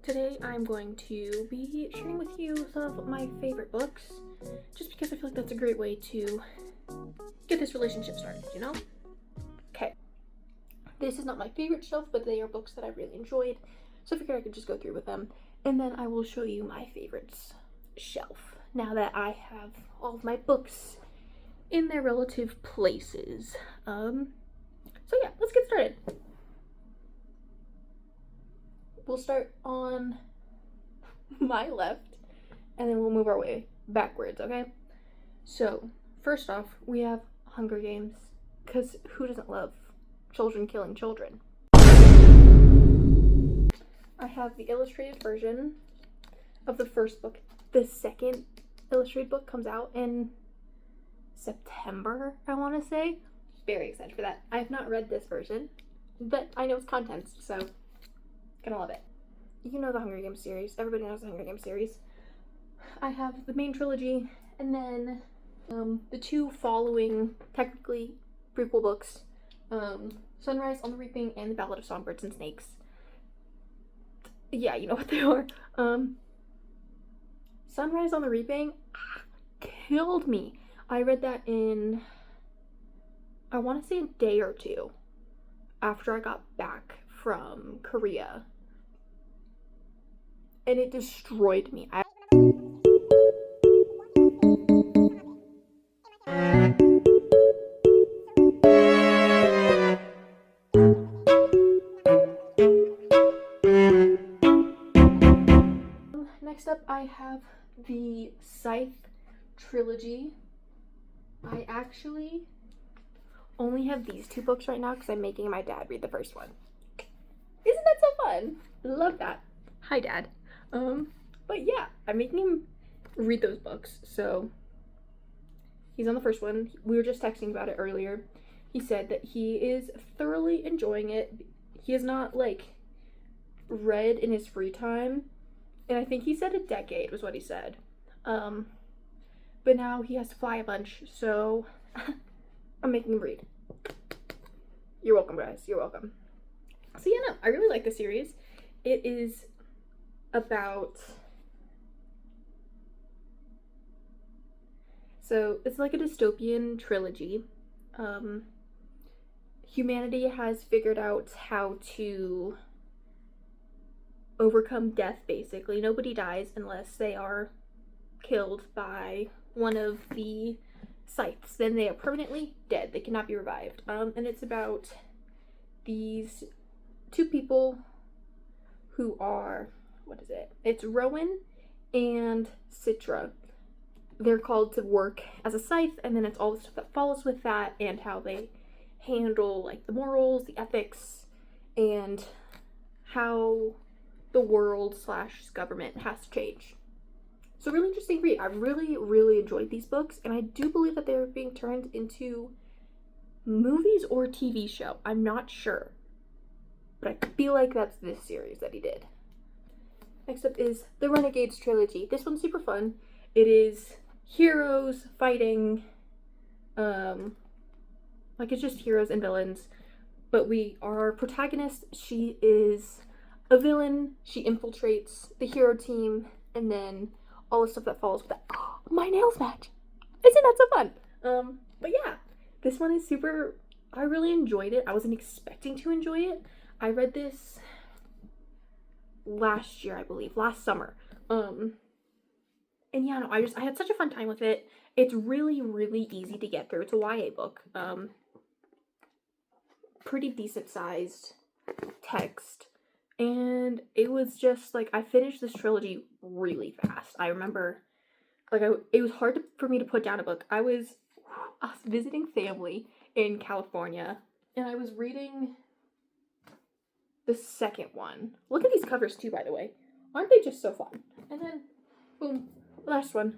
Today I'm going to be sharing with you some of my favorite books, just because I feel like that's a great way to get this relationship started, you know? Okay. This is not my favorite shelf, but they are books that I really enjoyed, so I figured I could just go through with them, and then I will show you my favorites shelf, now that I have all of my books in their relative places. So yeah, let's get started. We'll start on my left, and then we'll move our way backwards, okay? So, first off, we have Hunger Games, because who doesn't love children killing children? I have the illustrated version of the first book. The second illustrated book comes out in September, I want to say. Very excited for that. I have not read this version, but I know its contents, so gonna love it. You know the Hunger Games series. Everybody knows the Hunger Games series. I have the main trilogy, and then the two following, technically, prequel books. Sunrise on the Reaping and The Ballad of Songbirds and Snakes. Yeah, you know what they are. Sunrise on the Reaping killed me. I read that in, I want to say, a day or two after I got back from Korea. And it destroyed me. Next up, I have the Scythe trilogy. I actually only have these two books right now because I'm making my dad read the first one. Isn't that so fun? Love that. Hi, Dad. But yeah, I'm making him read those books. So he's on the first one. We were just texting about it earlier. He said that he is thoroughly enjoying it. He has not, like, read in his free time. And I think he said a decade was what he said. But now he has to fly a bunch, so I'm making him read. You're welcome, guys. You're welcome. So yeah, no, I really like the series. It is about, so it's like a dystopian trilogy. Humanity has figured out how to overcome death, basically. Nobody dies unless they are killed by one of the scythes. Then they are permanently dead. They cannot be revived. And it's about these two people who are, what is it? It's Rowan and Citra. They're called to work as a scythe, and then it's all the stuff that follows with that, and how they handle, like, the morals, the ethics, and how the world / government has to change. So really interesting read. I really, really enjoyed these books, and I do believe that they're being turned into movies or TV show. I'm not sure, but I feel like that's this series that he did. Next up is the Renegades trilogy. This one's super fun. It is heroes fighting, like, it's just heroes and villains, but our protagonist, she is a villain. She infiltrates the hero team, and then all the stuff that follows with that. Oh, my nails match! Isn't that so fun? But yeah, this one is super, I really enjoyed it. I wasn't expecting to enjoy it. I read this last year, I believe, last summer. And yeah, no, I had such a fun time with it. It's really, really easy to get through. It's a YA book. Pretty decent sized text. And it was just, like, I finished this trilogy really fast. I remember, like, it was hard for me to put down a book. I was visiting family in California, and I was reading the second one. Look at these covers, too, by the way. Aren't they just so fun? And then, boom, last one.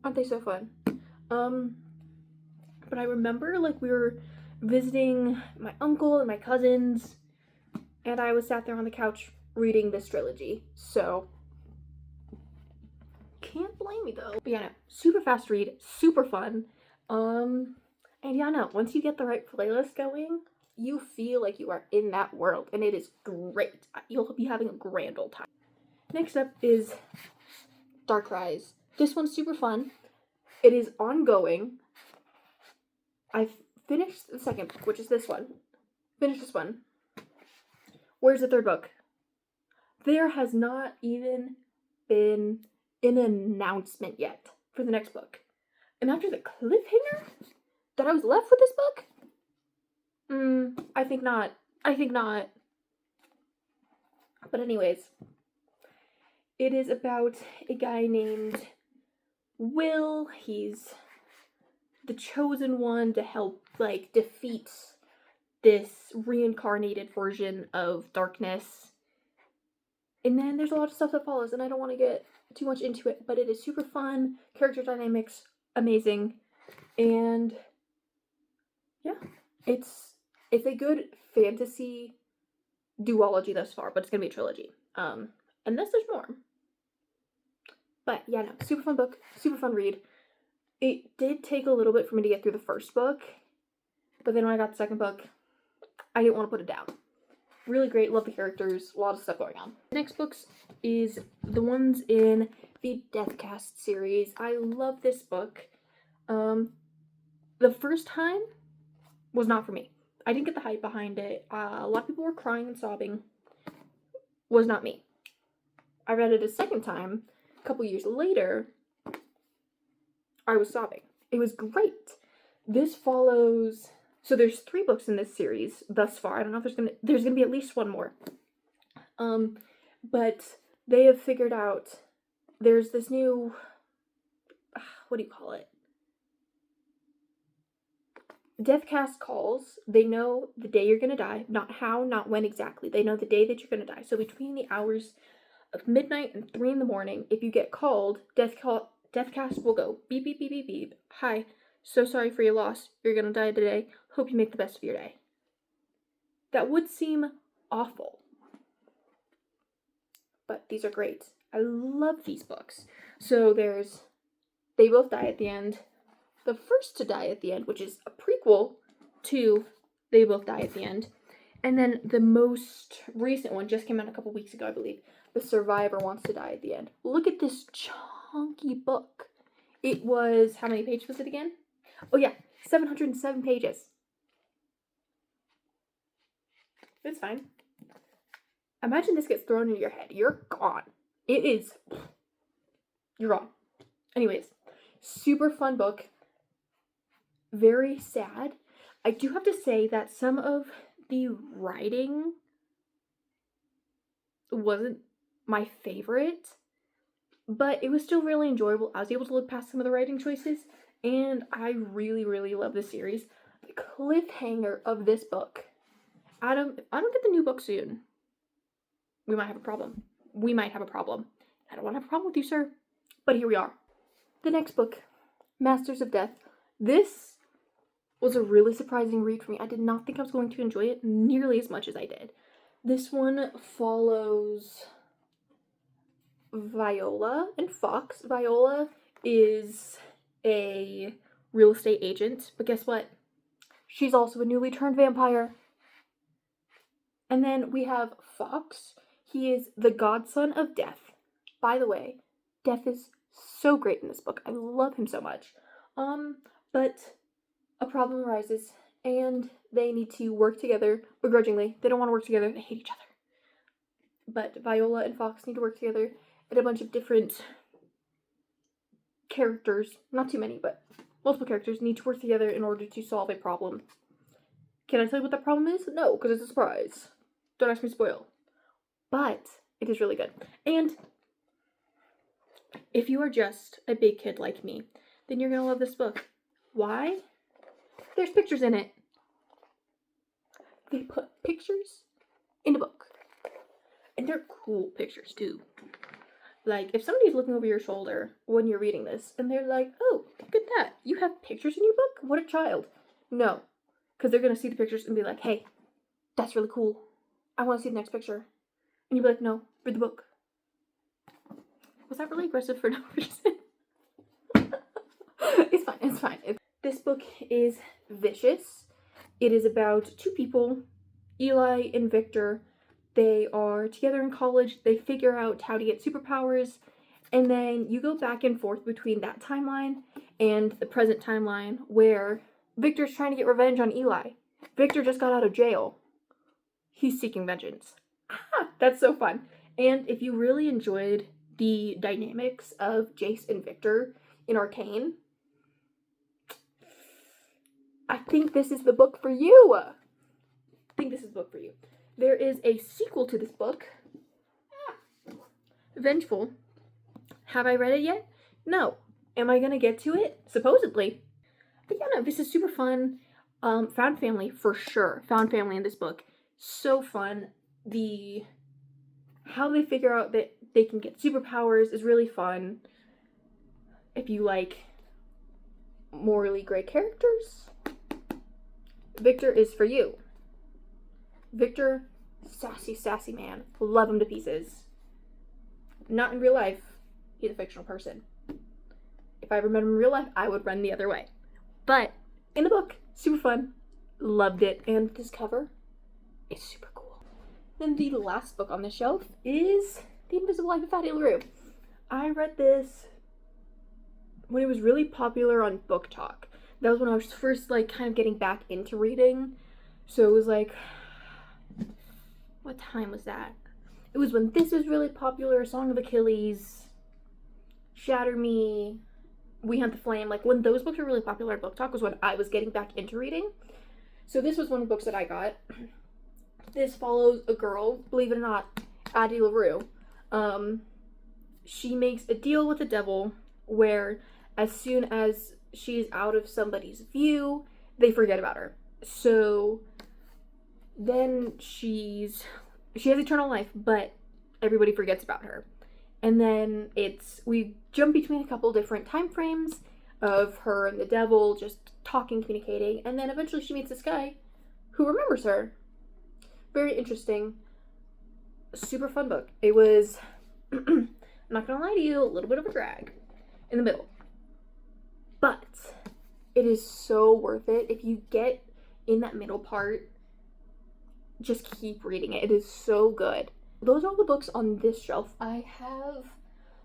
Aren't they so fun? But I remember, like, we were visiting my uncle and my cousins, and I was sat there on the couch reading this trilogy, so can't blame me though. But yeah, no, super fast read, super fun. And yeah, no, once you get the right playlist going, you feel like you are in that world, and it is great. You'll be having a grand old time. Next up is Dark Rise. This one's super fun. It is ongoing. I've finished the second book, which is this one. Finished this one. Where's the third book? There has not even been an announcement yet for the next book. And after the cliffhanger that I was left with this book, I think not. But anyways, it is about a guy named Will. He's the chosen one to help, like, defeat this reincarnated version of darkness. And then there's a lot of stuff that follows, and I don't want to get too much into it, but it is super fun. Character dynamics, amazing. And yeah, it's a good fantasy duology thus far, but it's gonna be a trilogy. Unless there's more. But yeah, no, super fun book, super fun read. It did take a little bit for me to get through the first book, but then when I got the second book, I didn't want to put it down. Really great, love the characters, a lot of stuff going on. The next books is the ones in the Deathcast series. I love this book. The first time was not for me. I didn't get the hype behind it. A lot of people were crying and sobbing. Was not me. I read it a second time, a couple years later. I was sobbing. It was great. This follows... So there's 3 books in this series thus far. I don't know if there's gonna be at least one more. But they have figured out there's this new... what do you call it? Deathcast calls. They know the day you're gonna die. Not how, not when exactly. They know the day that you're gonna die. So between the hours of midnight and 3 in the morning, if you get called, Deathcast will go beep, beep, beep, beep, beep. Hi, so sorry for your loss. You're gonna die today. Hope you make the best of your day. That would seem awful, but these are great. I love these books. So there's They Both Die at the End. The First to Die at the End, which is a prequel to They Both Die at the End. And then the most recent one just came out a couple weeks ago, I believe. The Survivor Wants to Die at the End. Look at this chunky book. It was, how many pages was it again? Oh yeah, 707 pages. It's fine. Imagine this gets thrown into your head. You're gone. It is. You're gone. Anyways, super fun book. Very sad. I do have to say that some of the writing wasn't my favorite, but it was still really enjoyable. I was able to look past some of the writing choices, and I really, really love this series. The cliffhanger of this book. Adam, if I don't get the new book soon, we might have a problem. We might have a problem. I don't want to have a problem with you, sir. But here we are. The next book, Masters of Death. This was a really surprising read for me. I did not think I was going to enjoy it nearly as much as I did. This one follows Viola and Fox. Viola is a real estate agent, but guess what? She's also a newly turned vampire. And then we have Fox. He is the godson of Death. By the way, Death is so great in this book. I love him so much. But a problem arises, and they need to work together begrudgingly. They don't want to work together. They hate each other. But Viola and Fox need to work together, and a bunch of different characters, not too many, but multiple characters, need to work together in order to solve a problem. Can I tell you what that problem is? No, because it's a surprise. Don't ask me to spoil. But it is really good. And if you are just a big kid like me, then you're going to love this book. Why? There's pictures in it. They put pictures in the book. And they're cool pictures, too. Like, if somebody's looking over your shoulder when you're reading this, and they're like, oh, look at that. You have pictures in your book? What a child. No. Because they're going to see the pictures and be like, hey, that's really cool. I want to see the next picture. And you'll be like, no, read the book. Was that really aggressive for no reason? It's fine, it's fine. This book is vicious. It is about two people, Eli and Victor. They are together in college. They figure out how to get superpowers. And then you go back and forth between that timeline and the present timeline where Victor's trying to get revenge on Eli. Victor just got out of jail. He's seeking vengeance. That's so fun. And if you really enjoyed the dynamics of Jace and Victor in Arcane, I think this is the book for you. There is a sequel to this book, Vengeful. Have I read it yet? No. Am I gonna get to it? Supposedly. But yeah, no, this is super fun. Found family for sure. Found family in this book. So fun. How they figure out that they can get superpowers is really fun. If you like morally gray characters, Victor is for you. Victor, sassy man. Love him to pieces. Not in real life. He's a fictional person. If I ever met him in real life, I would run the other way. But in the book, super fun. Loved it. And this cover is super cool. Then the last book on the shelf is The Invisible Life of Fatty LaRue. I read this when it was really popular on Book Talk. That was when I was first kind of getting back into reading. So it was what time was that? It was when this was really popular, Song of Achilles, Shatter Me, We Hunt the Flame. When those books were really popular at Book Talk was when I was getting back into reading. So this was one of the books that I got. This follows a girl, believe it or not, Addie LaRue. She makes a deal with the devil where as soon as she's out of somebody's view, they forget about her. So then she has eternal life, but everybody forgets about her. And then we jump between a couple different time frames of her and the devil just talking, communicating, and then eventually she meets this guy who remembers her. Very interesting. Super fun book. It was, I'm not gonna lie to you, a little bit of a drag in the middle. But it is so worth it. If you get in that middle part, just keep reading it. It is so good. Those are all the books on this shelf. I have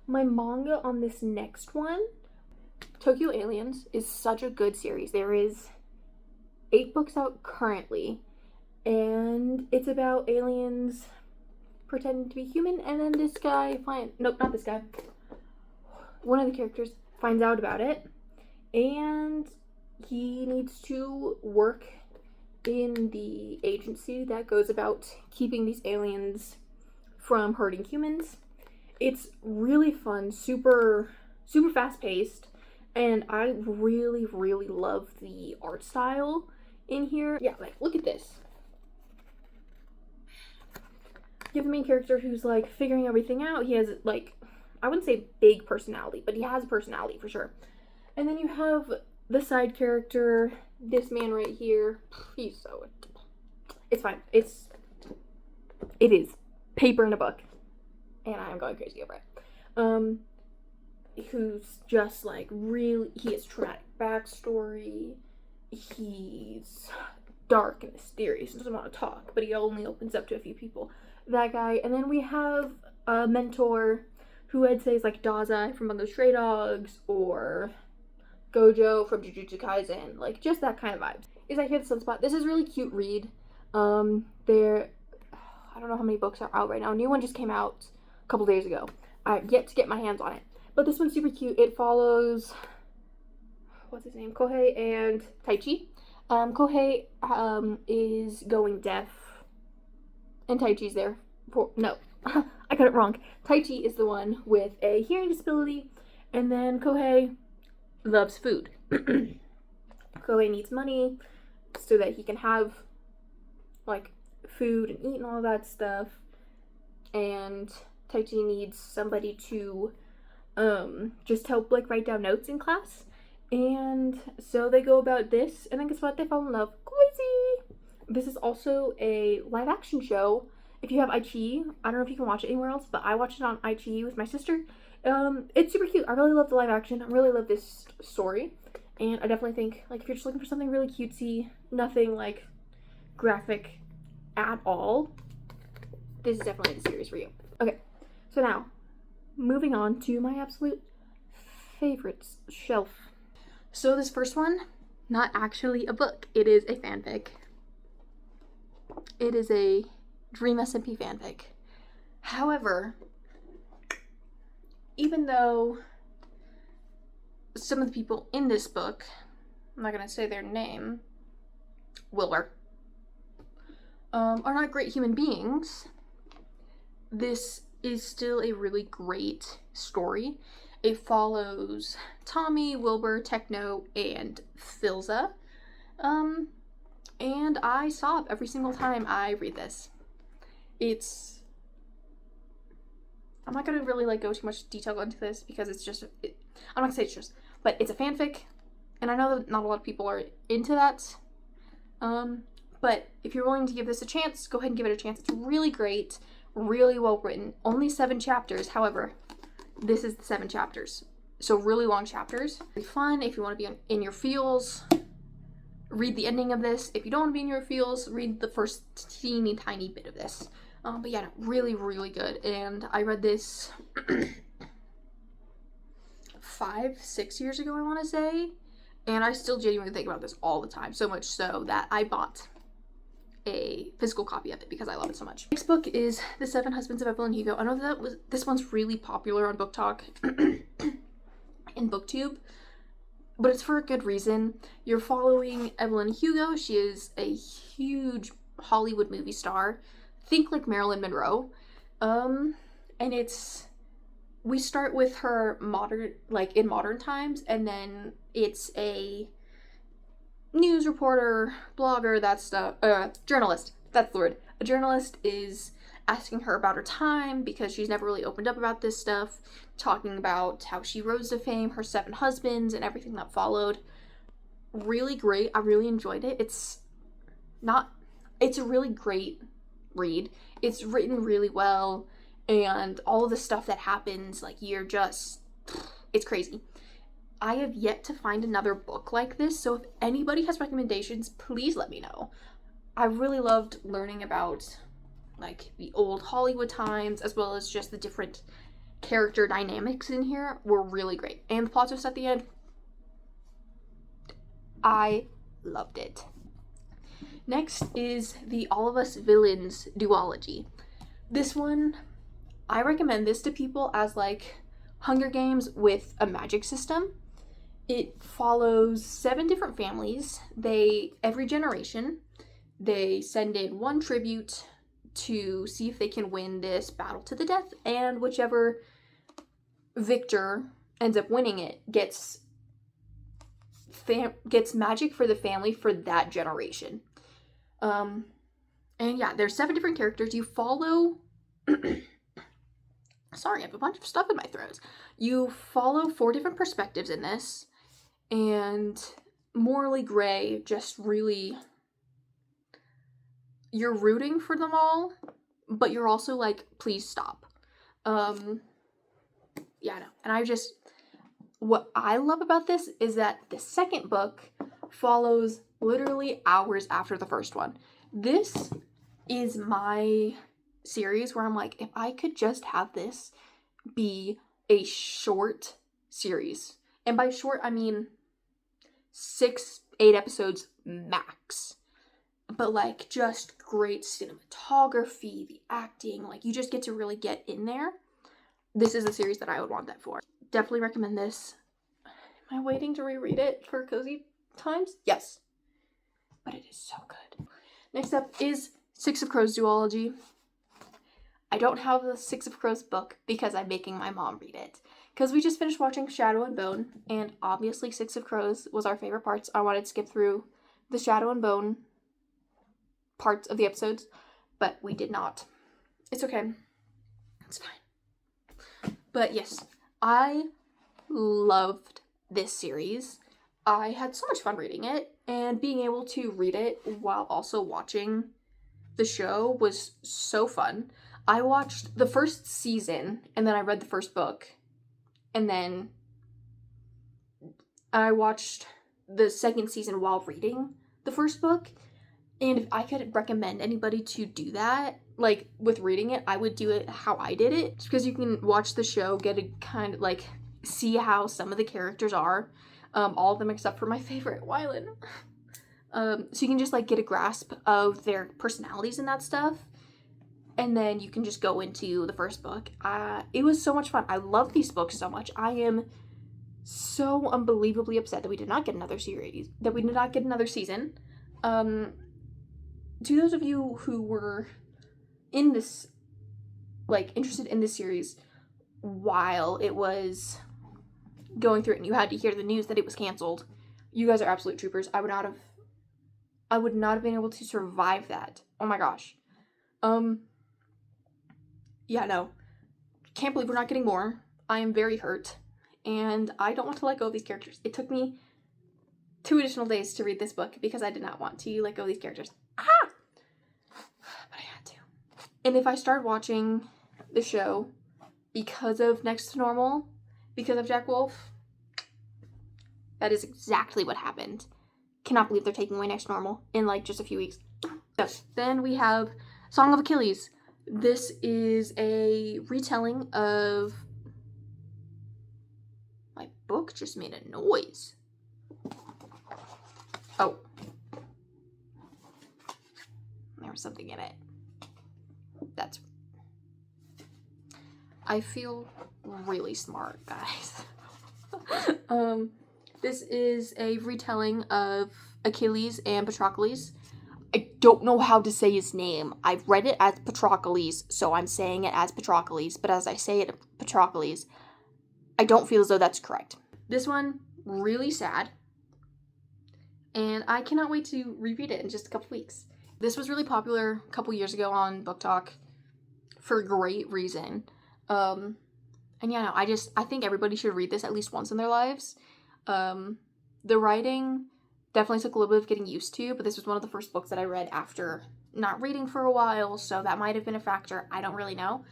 my manga on this next one. Tokyo Aliens is such a good series. There is 8 books out currently, and it's about aliens pretending to be human, and then this guy not this guy. One of the characters finds out about it, and he needs to work in the agency that goes about keeping these aliens from hurting humans. It's really fun, super fast paced, and I really love the art style in here. Yeah, look at this. You have the main character who's figuring everything out. He has I wouldn't say big personality, but he has a personality for sure. And then you have the side character, this man right here. He's so... It's fine. It is paper in a book. And I'm going crazy over it. Who's just really... He has traumatic backstory. He's dark and mysterious and doesn't want to talk, but he only opens up to a few people. That guy. And then we have a mentor who I'd say is Dazai from Bungo Stray Dogs, or Gojo from Jujutsu Kaisen, just that kind of vibes. Is I Hit the Sunspot. This is a really cute read. I don't know how many books are out right now. A new one just came out a couple days ago. I've yet to get my hands on it. But this one's super cute. It follows, what's his name? Kohei and Taichi. Kohei is going deaf, and Taichi's there for, no, I got it wrong. Taichi is the one with a hearing disability, and then Kohei loves food. Kohei needs money so that he can have food and eat and all that stuff, and Taichi needs somebody to just help write down notes in class. And so they go about this, and then guess what? They fall in love. Crazy! This is also a live action show. If you have iQIYI, I don't know if you can watch it anywhere else, but I watched it on iQIYI with my sister. It's super cute. I really love the live action. I really love this story. And I definitely think, like, if you're just looking for something really cutesy, nothing, like, graphic at all, this is definitely the series for you. Okay, so now, moving on to my absolute favorites shelf. So this first one, not actually a book. It is a fanfic. It is a Dream SMP fanfic. However, even though some of the people in this book, I'm not going to say their name, Wilbur, are not great human beings, this is still a really great story. It follows Tommy, Wilbur, Techno, and Filza. And I sob every single time I read this. I'm not going to really, like, go too much detail into this because it's just, I'm not going to say it's just, but it's a fanfic, and I know that not a lot of people are into that. But if you're willing to give this a chance, go ahead and give it a chance. It's really great, really well written. Only 7 chapters, however, this is the 7 chapters. So really long chapters. Really fun if you want to be in your feels. Read the ending of this. If you don't want to be in your feels, read the first teeny tiny bit of this. But yeah, no, really, really good. And I read this 5-6 years ago, I want to say. And I still genuinely think about this all the time. So much so that I bought a physical copy of it because I love it so much. Next book is The 7 Husbands of Evelyn Hugo. I know this one's really popular on Book Talk and BookTube, but it's for a good reason. You're following Evelyn Hugo. She is a huge Hollywood movie star. Think like Marilyn Monroe. And we start with her in modern times, and then it's a news reporter, blogger, journalist, that's the word. A journalist is asking her about her time because she's never really opened up about this stuff, talking about how she rose to fame, her 7 husbands, and everything that followed. Really great. I really enjoyed it. It's a really great read. It's written really well, and all of the stuff that happens, like, it's crazy. I have yet to find another book like this, so if anybody has recommendations, please let me know. I really loved learning about, like, the old Hollywood times, as well as just the different character dynamics in here were really great. And the plot twist at the end, I loved it. Next is the All of Us Villains duology. This one, I recommend this to people as, like, Hunger Games with a magic system. It follows 7 different families. Every generation, they send in one tribute to see if they can win this battle to the death, and whichever victor ends up winning it gets magic for the family for that generation. And yeah, there's 7 different characters. You follow sorry, I have a bunch of stuff in my throat. You follow 4 different perspectives in this, and Morally Gray just really, you're rooting for them all, but you're also like, please stop. Yeah, no. And what I love about this is that the second book follows literally hours after the first one. This is my series where I'm like, if I could just have this be a short series, and by short I mean 6-8 episodes max, but like just great cinematography, the acting, like you just get to really get in there. This is the series that I would want that for. Definitely recommend this. Am I waiting to reread it for cozy times? Yes, but it is so good. Next up is 6 of Crows duology. I don't have the 6 of Crows book because I'm making my mom read it. Because we just finished watching Shadow and Bone, and obviously 6 of Crows was our favorite parts. I wanted to skip through the Shadow and Bone parts of the episodes, but we did not. It's okay. It's fine. But yes, I loved this series. I had so much fun reading it, and being able to read it while also watching the show was so fun. I watched the first season, and then I read the first book, and then I watched the second season while reading the first book. And if I could recommend anybody to do that, like with reading it, I would do it how I did it. Just because you can watch the show, get a kind of like see how some of the characters are. All of them except for my favorite, Wylan. So you can just like get a grasp of their personalities and that stuff. And then you can just go into the first book. It was so much fun. I love these books so much. I am so unbelievably upset that we did not get another series, that we did not get another season. To those of you who were in this, like, interested in this series while it was going through it and you had to hear the news that it was canceled, you guys are absolute troopers. I would not have been able to survive that. Oh my gosh. Yeah, no. Can't believe we're not getting more. I am very hurt. And I don't want to let go of these characters. It took me 2 additional days to read this book because I did not want to let go of these characters. But I had to. And if I start watching the show because of Next to Normal, because of Jack Wolf, that is exactly what happened. Cannot believe they're taking away Next to Normal in like just a few weeks. So, then we have Song of Achilles. This is a retelling of... My book just made a noise. Oh. There was something in it. That's... I feel really smart, guys. This is a retelling of Achilles and Patroclus. I don't know how to say his name. I've read it as Patroclus, so I'm saying it as Patroclus, but as I say it, Patroclus, I don't feel as though that's correct. This one, really sad, and I cannot wait to reread it in just a couple weeks. This was really popular a couple years ago on Book Talk for a great reason. And yeah, no, I think everybody should read this at least once in their lives. The writing definitely took a little bit of getting used to, but this was one of the first books that I read after not reading for a while, so that might have been a factor. I don't really know.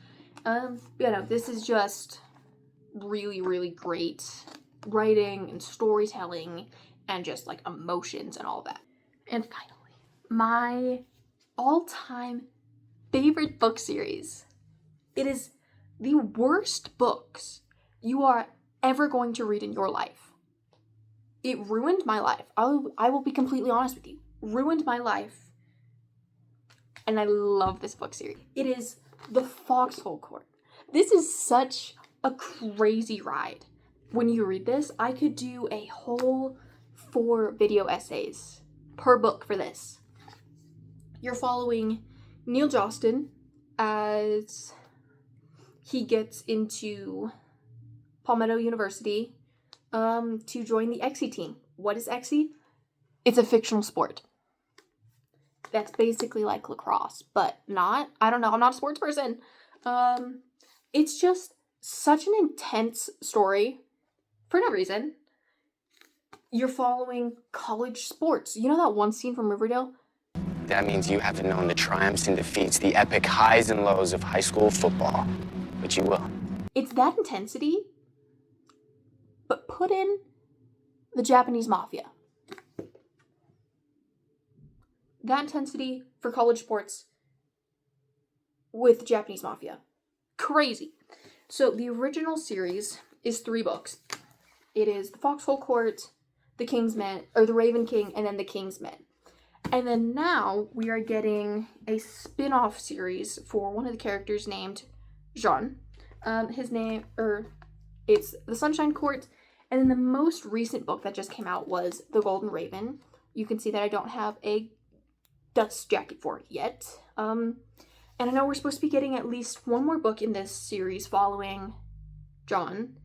No, this is just really, really great writing and storytelling and just like emotions and all that. And finally, my all-time favorite book series. It is the worst books you are ever going to read in your life. It ruined my life. I will be completely honest with you. Ruined my life. And I love this book series. It is The Foxhole Court. This is such a crazy ride. When you read this, I could do a whole 4 video essays per book for this. You're following Neil Jostin as he gets into Palmetto University to join the Exie team. What is Exie? It's a fictional sport. That's basically like lacrosse, but not. I don't know. I'm not a sports person. It's just such an intense story for no reason. You're following college sports. You know that one scene from Riverdale? That means you haven't known the triumphs and defeats, the epic highs and lows of high school football. But you will. It's that intensity, but put in the Japanese mafia. That intensity for college sports with the Japanese mafia. Crazy. So the original series is 3 books. It is The Foxhole Court, The King's Men, or The Raven King, and then The King's Men. And then now we are getting a spin-off series for one of the characters named Jean. It's The Sunshine Court. And then the most recent book that just came out was The Golden Raven. You can see that I don't have a dust jacket for it yet. And I know we're supposed to be getting at least 1 more book in this series following John.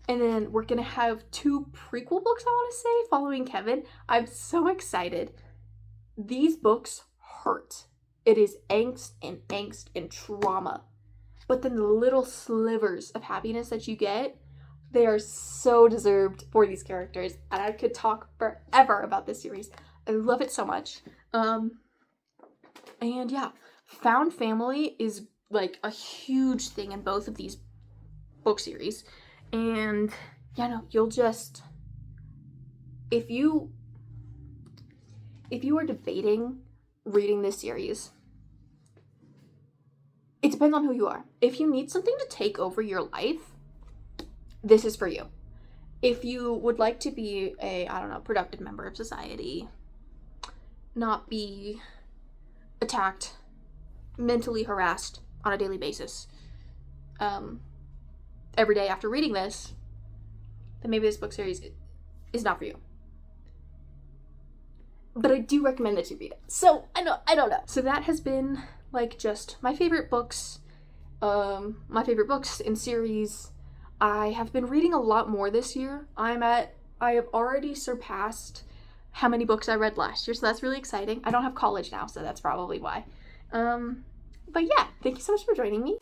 And then we're going to have 2 prequel books, I want to say, following Kevin. I'm so excited. These books hurt. It is angst and trauma. But then the little slivers of happiness that you get, they are so deserved for these characters. And I could talk forever about this series. I love it so much. And yeah, found family is like a huge thing in both of these book series. And yeah, no, you'll just, if you if you are debating reading this series, it depends on who you are. If you need something to take over your life, this is for you. If you would like to be a, productive member of society, not be attacked, mentally harassed on a daily basis, every day after reading this, then maybe this book series is not for you. But I do recommend that you read it. So, I don't know. So that has been, just my favorite books in series. I have been reading a lot more this year. I have already surpassed how many books I read last year, so that's really exciting. I don't have college now, so that's probably why. But yeah, thank you so much for joining me.